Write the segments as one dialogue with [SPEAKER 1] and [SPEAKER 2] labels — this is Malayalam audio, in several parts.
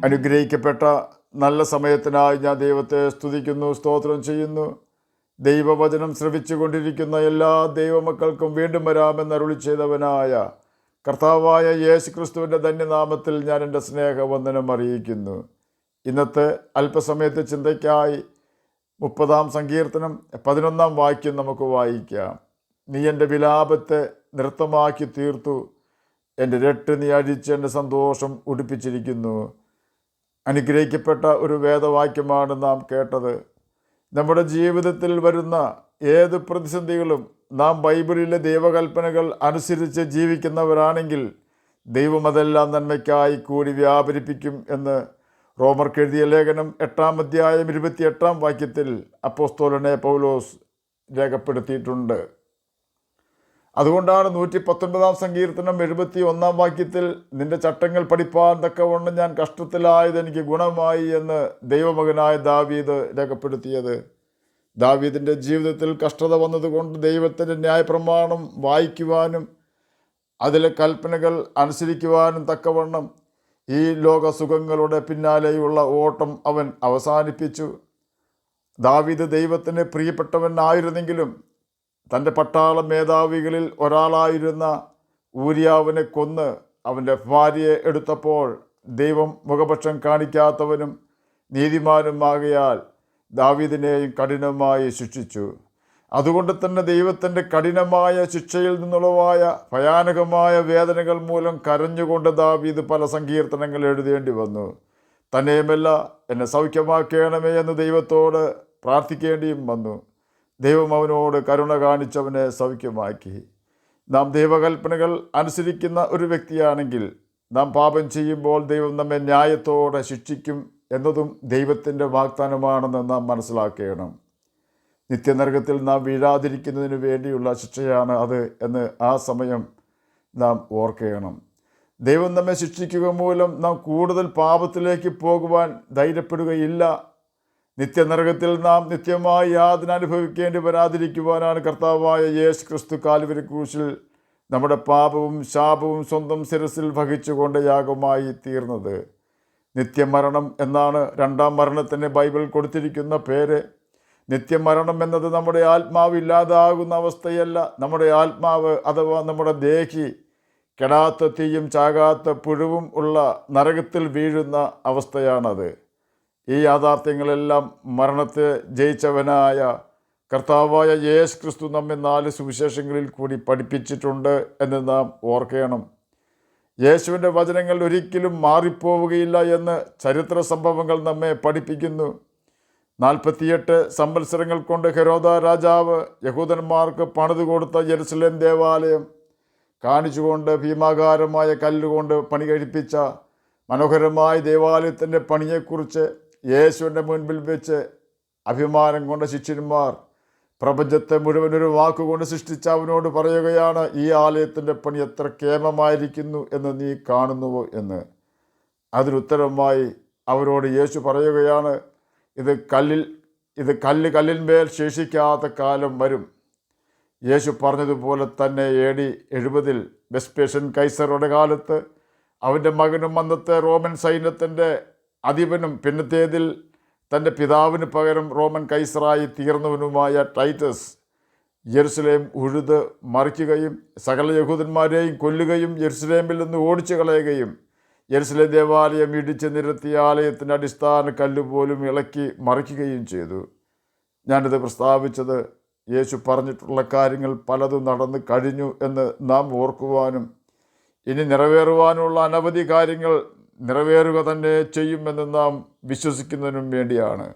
[SPEAKER 1] അനുഗ്രഹിക്കപ്പെട്ട നല്ല സമയത്തിനായി ഞാൻ ദൈവത്തെ സ്തുതിക്കുന്നു, സ്തോത്രം ചെയ്യുന്നു. ദൈവവചനം ശ്രവിച്ചു കൊണ്ടിരിക്കുന്ന എല്ലാ ദൈവമക്കൾക്കും വീണ്ടും വരാമെന്ന് അരുളി ചെയ്തവനായ കർത്താവായ യേശു ക്രിസ്തുവിൻ്റെ ധന്യനാമത്തിൽ ഞാൻ എൻ്റെ സ്നേഹവന്ദനം അറിയിക്കുന്നു. ഇന്നത്തെ അല്പസമയത്തെ ചിന്തയ്ക്കായി 30-ാം സങ്കീർത്തനം 11-ാം വാക്യം നമുക്ക് വായിക്കാം. നീ എൻ്റെ വിലാപത്തെ നൃത്തമാക്കി തീർത്തു, എൻ്റെ രട്ട് നീ അഴിച്ച് എൻ്റെ സന്തോഷം ഉടുപ്പിച്ചിരിക്കുന്നു. അനുഗ്രഹിക്കപ്പെട്ട ഒരു വേദവാക്യമാണ് നാം കേട്ടത്. നമ്മുടെ ജീവിതത്തിൽ വരുന്ന ഏത് പ്രതിസന്ധികളും നാം ബൈബിളിലെ ദൈവകൽപ്പനകൾ അനുസരിച്ച് ജീവിക്കുന്നവരാണെങ്കിൽ ദൈവം അതെല്ലാം നന്മയ്ക്കായി കൂടി വ്യാപരിപ്പിക്കും എന്ന് റോമർക്ക് എഴുതിയ ലേഖനം 8-ാം അധ്യായം 28-ാം വാക്യത്തിൽ അപ്പോസ്തലനായ പൗലോസ് രേഖപ്പെടുത്തിയിട്ടുണ്ട്. അതുകൊണ്ടാണ് 119-ാം സങ്കീർത്തനം 71-ാം വാക്യത്തിൽ നിന്റെ ചട്ടങ്ങൾ പഠിപ്പാൻ തക്കവണ്ണം ഞാൻ കഷ്ടത്തിലായത് എനിക്ക് ഗുണമായി എന്ന് ദൈവമകനായ ദാവീദ് രേഖപ്പെടുത്തിയത്. ദാവീദിൻ്റെ ജീവിതത്തിൽ കഷ്ടത വന്നതുകൊണ്ട് ദൈവത്തിൻ്റെ ന്യായപ്രമാണം വായിക്കുവാനും അതിലെ കൽപ്പനകൾ അനുസരിക്കുവാനും തക്കവണ്ണം ഈ ലോക സുഖങ്ങളുടെ പിന്നാലെയുള്ള ഓട്ടം അവൻ അവസാനിപ്പിച്ചു. ദാവീദ് ദൈവത്തിന് പ്രിയപ്പെട്ടവനായിരുന്നെങ്കിലും തൻ്റെ പട്ടാള മേധാവികളിൽ ഒരാളായിരുന്ന ഊരിയാവിനെ കൊന്ന് അവൻ്റെ ഭാര്യയെ എടുത്തപ്പോൾ ദൈവം മുഖപക്ഷം കാണിക്കാത്തവനും നീതിമാനുമാകയാൽ ദാവീദിനെയും കഠിനമായി ശിക്ഷിച്ചു. അതുകൊണ്ട് തന്നെ ദൈവത്തിൻ്റെ കഠിനമായ ശിക്ഷയിൽ നിന്നുളവായ ഭയാനകമായ വേദനകൾ മൂലം കരഞ്ഞുകൊണ്ട് ദാവീദ് പല സങ്കീർത്തനങ്ങൾ എഴുതേണ്ടി വന്നു. തന്നെയുമല്ല, എന്നെ സൗഖ്യമാക്കണമേ എന്ന് ദൈവത്തോട് പ്രാർത്ഥിക്കേണ്ടിയും വന്നു. ദൈവം അവനോട് കരുണ കാണിച്ചവനെ സൗഖ്യമാക്കി. നാം ദൈവകൽപ്പനകൾ അനുസരിക്കുന്ന ഒരു വ്യക്തിയാണെങ്കിൽ നാം പാപം ചെയ്യുമ്പോൾ ദൈവം നമ്മെ ന്യായത്തോടെ ശിക്ഷിക്കും എന്നതും ദൈവത്തിൻ്റെ വാഗ്ദാനമാണെന്ന് നാം മനസ്സിലാക്കണം. നിത്യനരകത്തിൽ നാം വീഴാതിരിക്കുന്നതിന് വേണ്ടിയുള്ള ശിക്ഷയാണ് അത് എന്ന് ആ സമയം നാം ഓർക്കണം. ദൈവം നമ്മെ ശിക്ഷിക്കുക മൂലം നാം കൂടുതൽ പാപത്തിലേക്ക് പോകുവാൻ ധൈര്യപ്പെടുകയില്ല. നിത്യനരകത്തിൽ നാം നിത്യമായി യാതന അനുഭവിക്കേണ്ടി വരാതിരിക്കുവാനാണ് കർത്താവായ യേശു ക്രിസ്തു കാൽവരി ക്രൂശിൽ നമ്മുടെ പാപവും ശാപവും സ്വന്തം ശിരസിൽ വഹിച്ചുകൊണ്ട് യാഗമായി തീർന്നത്. നിത്യമരണം എന്നാണ് 2-ാം മരണത്തിന് ബൈബിൾ കൊടുത്തിരിക്കുന്ന പേര്. നിത്യമരണം എന്നത് നമ്മുടെ ആത്മാവ് ഇല്ലാതാകുന്ന അവസ്ഥയല്ല. നമ്മുടെ ആത്മാവ് അഥവാ നമ്മുടെ ദേഹി കെടാത്ത തീയും ചാകാത്ത പുഴുവും ഉള്ള നരകത്തിൽ വീഴുന്ന അവസ്ഥയാണത്. ഈ യാഥാർത്ഥ്യങ്ങളെല്ലാം മരണത്തെ ജയിച്ചവനായ കർത്താവായ യേശു ക്രിസ്തു നമ്മെ 4 സുവിശേഷങ്ങളിൽ കൂടി പഠിപ്പിച്ചിട്ടുണ്ട് എന്ന് നാം ഓർക്കണം. യേശുവിൻ്റെ വചനങ്ങൾ ഒരിക്കലും മാറിപ്പോവുകയില്ല എന്ന് ചരിത്ര സംഭവങ്ങൾ നമ്മെ പഠിപ്പിക്കുന്നു. 48 സംവത്സരങ്ങൾ കൊണ്ട് ഹെരോദ രാജാവ് യഹൂദന്മാർക്ക് പണിതു കൊടുത്ത യെരുശലേം ദേവാലയം കാണിച്ചുകൊണ്ട് ഭീമാകാരമായ കല്ലുകൊണ്ട് പണി കഴിപ്പിച്ച മനോഹരമായ ദേവാലയത്തിൻ്റെ പണിയെക്കുറിച്ച് യേശുവിൻ്റെ മുൻപിൽ വെച്ച് അഭിമാനം കൊണ്ട ശിഷ്യന്മാർ പ്രപഞ്ചത്തെ മുഴുവൻ ഒരു വാക്കുകൊണ്ട് സൃഷ്ടിച്ച അവനോട് പറയുകയാണ്, ഈ ആലയത്തിൻ്റെ പണി എത്ര കേമമായിരിക്കുന്നു എന്ന് നീ കാണുന്നുവോ എന്ന്. അതിനുത്തരമായി അവരോട് യേശു പറയുകയാണ്, ഇത് കല്ലിന്മേൽ ശേഷിക്കാത്ത കാലം വരും. യേശു പറഞ്ഞതുപോലെ തന്നെ AD 70 വെസ്പേഷ്യൻ കൈസറുടെ കാലത്ത് അവൻ്റെ മകനും അന്നത്തെ റോമൻ സൈന്യത്തിൻ്റെ അധിപനും പിന്നത്തേതിൽ തൻ്റെ പിതാവിന് പകരം റോമൻ കൈസറായി തീർന്നവനുമായ ടൈറ്റസ് യെരുശലേം ഉഴുത് മറിക്കുകയും സകല യഹൂദന്മാരെയും കൊല്ലുകയും യെരുശലേമിൽ നിന്ന് ഓടിച്ചു കളയുകയും യെരുശലേം ദേവാലയം ഇടിച്ച് നിരത്തിയ ആലയത്തിൻ്റെ അടിസ്ഥാന കല്ലുപോലും ഇളക്കി മറിക്കുകയും ചെയ്തു. ഞാനിത് പ്രസ്താവിച്ചത് യേശു പറഞ്ഞിട്ടുള്ള കാര്യങ്ങൾ പലതും നടന്നു കഴിഞ്ഞു എന്ന് നാം ഓർക്കുവാനും ഇനി നിറവേറുവാനുള്ള അനവധി കാര്യങ്ങൾ നിറവേറുക തന്നെ ചെയ്യുമെന്ന് നാം വിശ്വസിക്കുന്നതിനും വേണ്ടിയാണ്.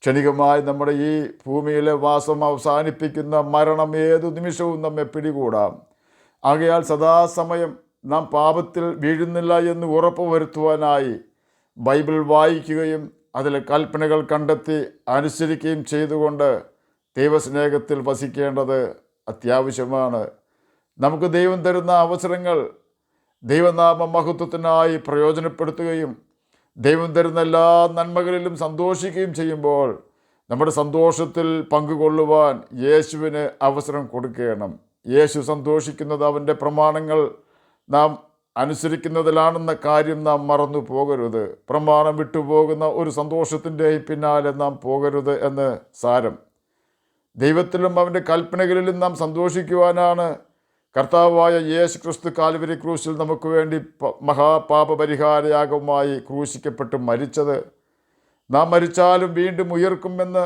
[SPEAKER 1] ക്ഷണികമായി നമ്മുടെ ഈ ഭൂമിയിലെ വാസം അവസാനിപ്പിക്കുന്ന മരണം ഏതു നിമിഷവും നമ്മെ പിടികൂടാം. ആകയാൽ സദാസമയം നാം പാപത്തിൽ വീഴുന്നില്ല എന്ന് ഉറപ്പ് വരുത്തുവാനായി ബൈബിൾ വായിക്കുകയും അതിലെ കൽപ്പനകൾ കണ്ടെത്തി അനുസരിക്കുകയും ചെയ്തുകൊണ്ട് ദൈവസ്നേഹത്തിൽ വസിക്കേണ്ടത് അത്യാവശ്യമാണ്. നമുക്ക് ദൈവം തരുന്ന അവസരങ്ങൾ ദൈവനാമ മഹത്വത്തിനായി പ്രയോജനപ്പെടുത്തുകയും ദൈവം തരുന്ന എല്ലാ നന്മകളിലും സന്തോഷിക്കുകയും ചെയ്യുമ്പോൾ നമ്മുടെ സന്തോഷത്തിൽ പങ്കുകൊള്ളുവാൻ യേശുവിന് അവസരം കൊടുക്കണം. യേശു സന്തോഷിക്കുന്നത് അവൻ്റെ പ്രമാണങ്ങൾ നാം അനുസരിക്കുന്നതിലാണെന്ന കാര്യം നാം മറന്നു പോകരുത്. പ്രമാണം വിട്ടുപോകുന്ന ഒരു സന്തോഷത്തിൻ്റെയും പിന്നാലെ നാം പോകരുത് എന്ന് സാരം. ദൈവത്തിലും അവൻ്റെ കൽപ്പനകളിലും നാം സന്തോഷിക്കുവാനാണ് കർത്താവായ യേശു ക്രിസ്തു കാൽവരി ക്രൂശിൽ നമുക്ക് വേണ്ടി മഹാപാപപരിഹാരയാഗമായി ക്രൂശിക്കപ്പെട്ട് മരിച്ചത്. നാം മരിച്ചാലും വീണ്ടും ഉയർക്കുമെന്ന്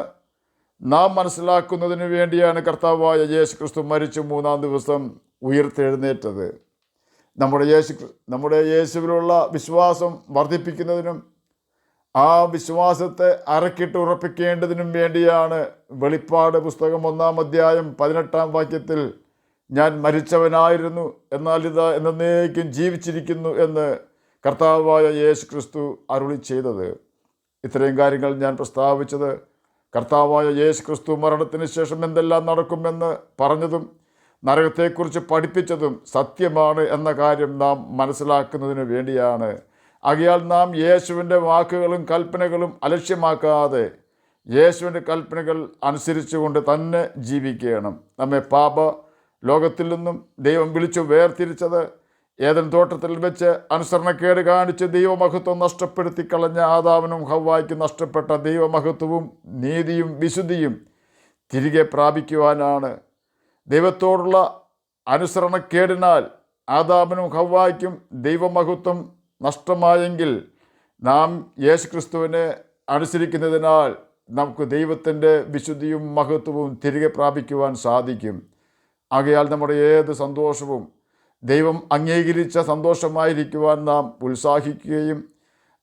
[SPEAKER 1] നാം മനസ്സിലാക്കുന്നതിന് വേണ്ടിയാണ് കർത്താവായ യേശു ക്രിസ്തു മരിച്ചു 3-ാം ദിവസം ഉയർത്തെഴുന്നേറ്റത്. നമ്മുടെ യേശുവിലുള്ള വിശ്വാസം വർദ്ധിപ്പിക്കുന്നതിനും ആ വിശ്വാസത്തെ അരക്കിട്ട് ഉറപ്പിക്കേണ്ടതിനും വേണ്ടിയാണ് വെളിപ്പാട് പുസ്തകം 1-ാം അധ്യായം 18-ാം വാക്യത്തിൽ ഞാൻ മരിച്ചവനായിരുന്നു, എന്നാൽ ഇതാ എന്നേക്കും ജീവിച്ചിരിക്കുന്നു എന്ന് കർത്താവായ യേശു ക്രിസ്തു അരുളി ചെയ്തത്. ഇത്രയും കാര്യങ്ങൾ ഞാൻ പ്രസ്താവിച്ചത് കർത്താവായ യേശു ക്രിസ്തു മരണത്തിന് ശേഷം എന്തെല്ലാം നടക്കുമെന്ന് പറഞ്ഞതും നരകത്തെക്കുറിച്ച് പഠിപ്പിച്ചതും സത്യമാണ് എന്ന കാര്യം നാം മനസ്സിലാക്കുന്നതിന് വേണ്ടിയാണ്. ആകയാൽ നാം യേശുവിൻ്റെ വാക്കുകളും കൽപ്പനകളും അലക്ഷ്യമാക്കാതെ യേശുവിൻ്റെ കൽപ്പനകൾ അനുസരിച്ചുകൊണ്ട് തന്നെ ജീവിക്കണം. നമ്മെ പാപ ലോകത്തിൽ നിന്നും ദൈവം വിളിച്ചു വേർതിരിച്ചത് ഏദൻ തോട്ടത്തിൽ വെച്ച് അനുസരണക്കേട് കാണിച്ച് ദൈവമഹത്വം നഷ്ടപ്പെടുത്തി കളഞ്ഞ ആദാമിനും ഹവ്വായ്ക്കും നഷ്ടപ്പെട്ട ദൈവമഹത്വവും നീതിയും വിശുദ്ധിയും തിരികെ പ്രാപിക്കുവാനാണ്. ദൈവത്തോടുള്ള അനുസരണക്കേടിനാൽ ആദാമിനും ഹവ്വായ്ക്കും ദൈവമഹത്വം നഷ്ടമായെങ്കിൽ നാം യേശുക്രിസ്തുവിനെ അനുസരിക്കുന്നതിനാൽ നമുക്ക് ദൈവത്തിൻ്റെ വിശുദ്ധിയും മഹത്വവും തിരികെ പ്രാപിക്കുവാൻ സാധിക്കും. ആകയാൽ നമ്മുടെ ഏത് സന്തോഷവും ദൈവം അംഗീകരിച്ച സന്തോഷമായിരിക്കുവാൻ നാം ഉത്സാഹിക്കുകയും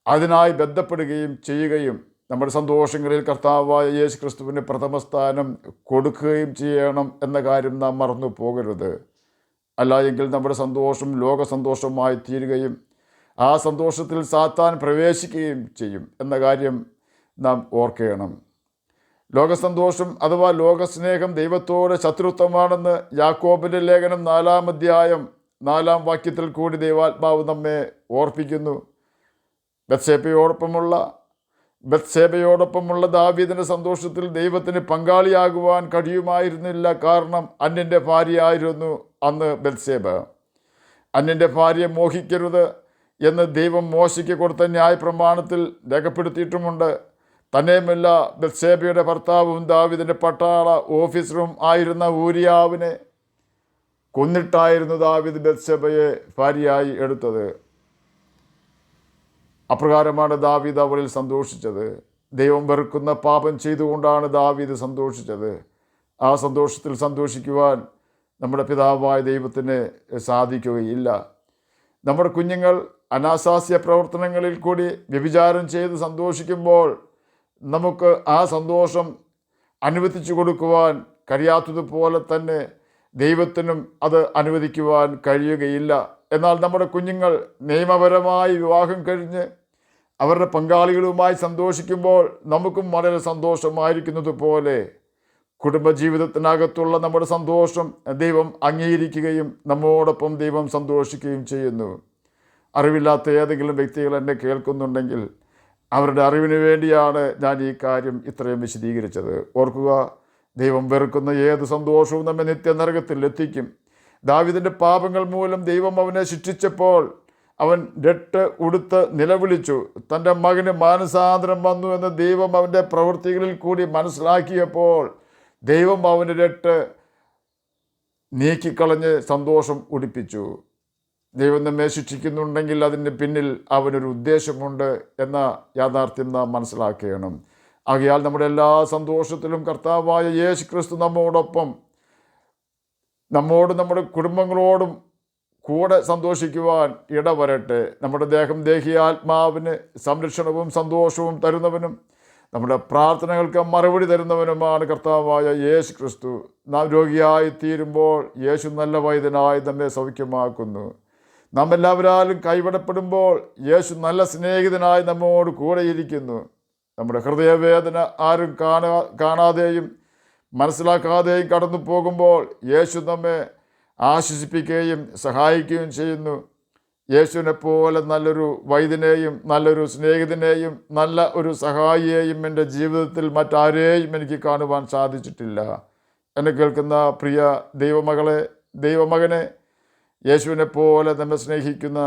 [SPEAKER 1] അതിനായി ബന്ധപ്പെടുകയും ചെയ്യുകയും നമ്മുടെ സന്തോഷങ്ങളിൽ കർത്താവായ യേശു ക്രിസ്തുവിന് പ്രഥമസ്ഥാനം കൊടുക്കുകയും ചെയ്യണം എന്ന കാര്യം നാം മറന്നു പോകരുത്. അല്ല എങ്കിൽ നമ്മുടെ സന്തോഷം ലോക സന്തോഷമായി തീരുകയും ആ സന്തോഷത്തിൽ സാത്താൻ പ്രവേശിക്കുകയും ചെയ്യും എന്ന കാര്യം നാം ഓർക്കണം. ലോകസന്തോഷം അഥവാ ലോകസ്നേഹം ദൈവത്തോട് ശത്രുത്വമാണെന്ന് യാക്കോബിൻ്റെ ലേഖനം 4-ാം അധ്യായം 4-ാം വാക്യത്തിൽ കൂടി ദൈവാത്മാവ് നമ്മെ ഓർപ്പിക്കുന്നു. ബത്ശേബയോടൊപ്പമുള്ള ദാവീദിൻ്റെ സന്തോഷത്തിൽ ദൈവത്തിന് പങ്കാളിയാകുവാൻ കഴിയുമായിരുന്നില്ല. കാരണം അന്യൻ്റെ ഭാര്യയായിരുന്നു അന്ന് ബത്ശേബ. അന്യൻ്റെ ഭാര്യയെ മോഹിക്കരുത് എന്ന് ദൈവം മോശയ്ക്ക് കൊടുത്ത ന്യായപ്രമാണത്തിൽ രേഖപ്പെടുത്തിയിട്ടുമുണ്ട്. തന്നെയുമല്ല, ബത്ശേബയുടെ ഭർത്താവും ദാവീദിൻ്റെ പട്ടാള ഓഫീസറും ആയിരുന്ന ഊരിയാവിനെ കൊന്നിട്ടായിരുന്നു ദാവീദ് ബത്ശേബയെ ഭാര്യയായി എടുത്തത്. അപ്രകാരമാണ് ദാവീദ് അവളിൽ സന്തോഷിച്ചത്. ദൈവം വെറുക്കുന്ന പാപം ചെയ്തുകൊണ്ടാണ് ദാവീദ് സന്തോഷിച്ചത്. ആ സന്തോഷത്തിൽ സന്തോഷിക്കുവാൻ നമ്മുടെ പിതാവായ ദൈവത്തിന് സാധിക്കുകയില്ല. നമ്മുടെ കുഞ്ഞുങ്ങൾ അനാശാസ്യ പ്രവർത്തനങ്ങളിൽ കൂടി വ്യഭിചാരം ചെയ്ത് സന്തോഷിക്കുമ്പോൾ നമുക്ക് ആ സന്തോഷം അനുവദിച്ചു കൊടുക്കുവാൻ കഴിയാത്തതുപോലെ തന്നെ ദൈവത്തിനും അത് അനുവദിക്കുവാൻ കഴിയുകയില്ല. എന്നാൽ നമ്മുടെ കുഞ്ഞുങ്ങൾ നിയമപരമായി വിവാഹം കഴിഞ്ഞ് അവരുടെ പങ്കാളികളുമായി സന്തോഷിക്കുമ്പോൾ നമുക്കും വളരെ സന്തോഷമായിരിക്കുന്നത് പോലെ കുടുംബജീവിതത്തിനകത്തുള്ള നമ്മുടെ സന്തോഷം ദൈവം അംഗീകരിക്കുകയും നമ്മോടൊപ്പം ദൈവം സന്തോഷിക്കുകയും ചെയ്യുന്നു. അറിവില്ലാത്ത ഏതെങ്കിലും വ്യക്തികൾ എന്നെ കേൾക്കുന്നുണ്ടെങ്കിൽ അവരുടെ അറിവിന് വേണ്ടിയാണ് ഞാൻ ഈ കാര്യം ഇത്രയും വിശദീകരിച്ചത്. ഓർക്കുക, ദൈവം വെറുക്കുന്ന ഏത് സന്തോഷവും നമ്മെ നിത്യനരകത്തിൽ എത്തിക്കും. ദാവീദിൻ്റെ പാപങ്ങൾ മൂലം ദൈവം അവനെ ശിക്ഷിച്ചപ്പോൾ അവൻ രട്ട് ഉടുത്ത് നിലവിളിച്ചു. തൻ്റെ മകന് മാനസാന്തരം വന്നു എന്ന് ദൈവം അവൻ്റെ പ്രവൃത്തികളിൽ കൂടി മനസ്സിലാക്കിയപ്പോൾ ദൈവം അവൻ്റെ രട്ട് നീക്കിക്കളഞ്ഞ് സന്തോഷം ഉടിപ്പിച്ചു. ദൈവം നമ്മെ ശിക്ഷിക്കുന്നുണ്ടെങ്കിൽ അതിന് പിന്നിൽ അവനൊരു ഉദ്ദേശമുണ്ട് എന്ന യാഥാർത്ഥ്യം നാം മനസ്സിലാക്കണം. ആകയാൽ നമ്മുടെ എല്ലാ സന്തോഷത്തിലും കർത്താവായ യേശു ക്രിസ്തു നമ്മോടൊപ്പം നമ്മുടെ കുടുംബങ്ങളോടും കൂടെ സന്തോഷിക്കുവാൻ ഇടവരട്ടെ. നമ്മുടെ ദേഹിയാത്മാവിന് സംരക്ഷണവും സന്തോഷവും തരുന്നവനും നമ്മുടെ പ്രാർത്ഥനകൾക്ക് മറുപടി തരുന്നവനുമാണ് കർത്താവായ യേശു ക്രിസ്തു. നാം രോഗിയായി തീരുമ്പോൾ യേശു നല്ല വൈദ്യനായി നമ്മെ സൗഖ്യമാക്കുന്നു. നാം എല്ലാവരാലും കൈവിടപ്പെടുമ്പോൾ യേശു നല്ല സ്നേഹിതനായി നമ്മോട് കൂടെയിരിക്കുന്നു. നമ്മുടെ ഹൃദയവേദന ആരും കാണാതെയും മനസ്സിലാക്കാതെയും കടന്നു പോകുമ്പോൾ യേശു നമ്മെ ആശ്വസിപ്പിക്കുകയും സഹായിക്കുകയും ചെയ്യുന്നു. യേശുവിനെ പോലെ നല്ലൊരു വൈദ്യനെയും നല്ലൊരു സ്നേഹിതനെയും നല്ല ഒരു സഹായിയെയും എൻ്റെ ജീവിതത്തിൽ മറ്റാരെയും എനിക്ക് കാണുവാൻ സാധിച്ചിട്ടില്ല. എന്നെ കേൾക്കുന്ന പ്രിയ ദൈവമകളെ, ദൈവമകനെ, യേശുവിനെ പോലെ നമ്മെ സ്നേഹിക്കുന്ന,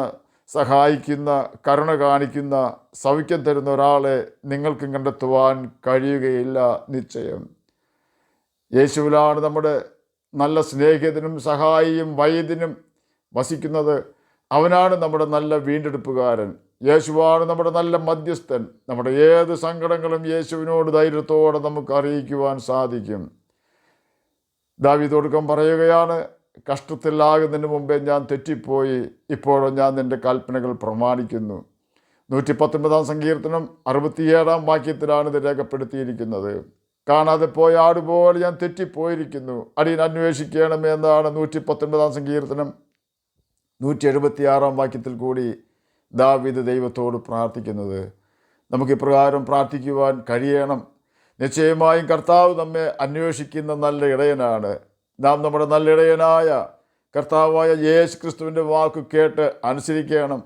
[SPEAKER 1] സഹായിക്കുന്ന, കരുണ കാണിക്കുന്ന, സൗഖ്യം തരുന്ന ഒരാളെ നിങ്ങൾക്കും കണ്ടെത്തുവാൻ കഴിയുകയില്ല നിശ്ചയം. യേശുവിലാണ് നമ്മുടെ നല്ല സ്നേഹിതനും സഹായിയും വൈദ്യനും വസിക്കുന്നത്. അവനാണ് നമ്മുടെ നല്ല വീണ്ടെടുപ്പുകാരൻ. യേശുവാണ് നമ്മുടെ നല്ല മധ്യസ്ഥൻ. നമ്മുടെ ഏത് സങ്കടങ്ങളും യേശുവിനോട് ധൈര്യത്തോടെ നമുക്ക് അറിയിക്കുവാൻ സാധിക്കും. ദാവീദ് പറയുകയാണ്, കഷ്ടത്തിലാകുന്നതിന് മുമ്പേ ഞാൻ തെറ്റിപ്പോയി, ഇപ്പോഴും ഞാൻ നിൻ്റെ കൽപ്പനകൾ പ്രമാണിക്കുന്നു. 119 സങ്കീർത്തനം 67 വാക്യത്തിലാണ് ഇത് രേഖപ്പെടുത്തിയിരിക്കുന്നത്. കാണാതെ പോയ ആടുപോലെ ഞാൻ തെറ്റിപ്പോയിരിക്കുന്നു, അടിയൻ അന്വേഷിക്കണമേ എന്നാണ് 119 സങ്കീർത്തനം 176 വാക്യത്തിൽ കൂടി ദാവീദ് ദൈവത്തോട് പ്രാർത്ഥിക്കുന്നത്. നമുക്കിപ്രകാരം പ്രാർത്ഥിക്കുവാൻ കഴിയണം. നിശ്ചയമായും കർത്താവ് നമ്മെ അന്വേഷിക്കുന്ന നല്ല ഇടയനാണ്. നാം നമ്മുടെ നല്ല ഇടയനായ കർത്താവായ യേശു ക്രിസ്തുവിൻ്റെ വാക്ക് കേട്ട് അനുസരിക്കണം.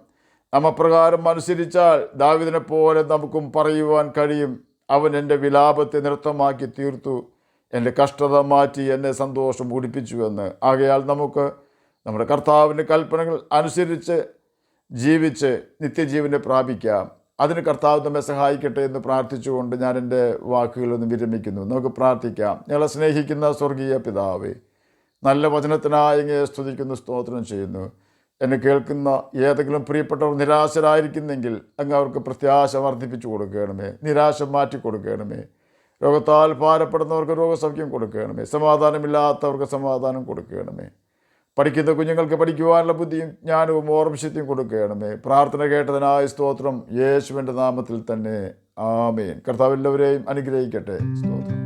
[SPEAKER 1] നാം അപ്രകാരം അനുസരിച്ചാൽ ദാവീദിനെ പോലെ നമുക്കും പറയുവാൻ കഴിയും, അവൻ എൻ്റെ വിലാപത്തെ നൃത്തമാക്കി തീർത്തു, എൻ്റെ കഷ്ടത മാറ്റി എന്നെ സന്തോഷം ഉടിപ്പിച്ചുവെന്ന്. ആകയാൽ നമുക്ക് നമ്മുടെ കർത്താവിൻ്റെ കൽപ്പനകൾ അനുസരിച്ച് ജീവിച്ച് നിത്യജീവനെ പ്രാപിക്കാം. അതിന് കർത്താവ് നമ്മെ സഹായിക്കട്ടെ എന്ന് പ്രാർത്ഥിച്ചുകൊണ്ട് ഞാൻ എൻ്റെ വാക്കുകളൊന്ന് വിരമിക്കുന്നു. നമുക്ക് പ്രാർത്ഥിക്കാം. ഞങ്ങളെ സ്നേഹിക്കുന്ന സ്വർഗീയ പിതാവേ, നല്ല വചനത്തിനായി അങ്ങയെ സ്തുതിക്കുന്നു, സ്തോത്രം ചെയ്യുന്നു. എന്നെ കേൾക്കുന്ന ഏതെങ്കിലും പ്രിയപ്പെട്ടവർ നിരാശരായിരിക്കുന്നെങ്കിൽ അങ്ങ് അവർക്ക് പ്രത്യാശ വർദ്ധിപ്പിച്ചു കൊടുക്കണമേ, നിരാശ മാറ്റി കൊടുക്കണമേ. രോഗത്താൽ ഭാരപ്പെടുന്നവർക്ക് രോഗസൗഖ്യം കൊടുക്കണമേ, സമാധാനമില്ലാത്തവർക്ക് സമാധാനം കൊടുക്കണമേ. പഠിക്കുന്ന കുഞ്ഞുങ്ങൾക്ക് പഠിക്കുവാനുള്ള ബുദ്ധിയും ജ്ഞാനവും ഓർമ്മശക്തിയും കൊടുക്കണമേ. പ്രാർത്ഥന കേട്ടതിനായി സ്തോത്രം, യേശുവിൻ്റെ നാമത്തിൽ തന്നെ ആമേൻ. കർത്താവ് എല്ലാവരെയും അനുഗ്രഹിക്കട്ടെ. സ്തോത്രം.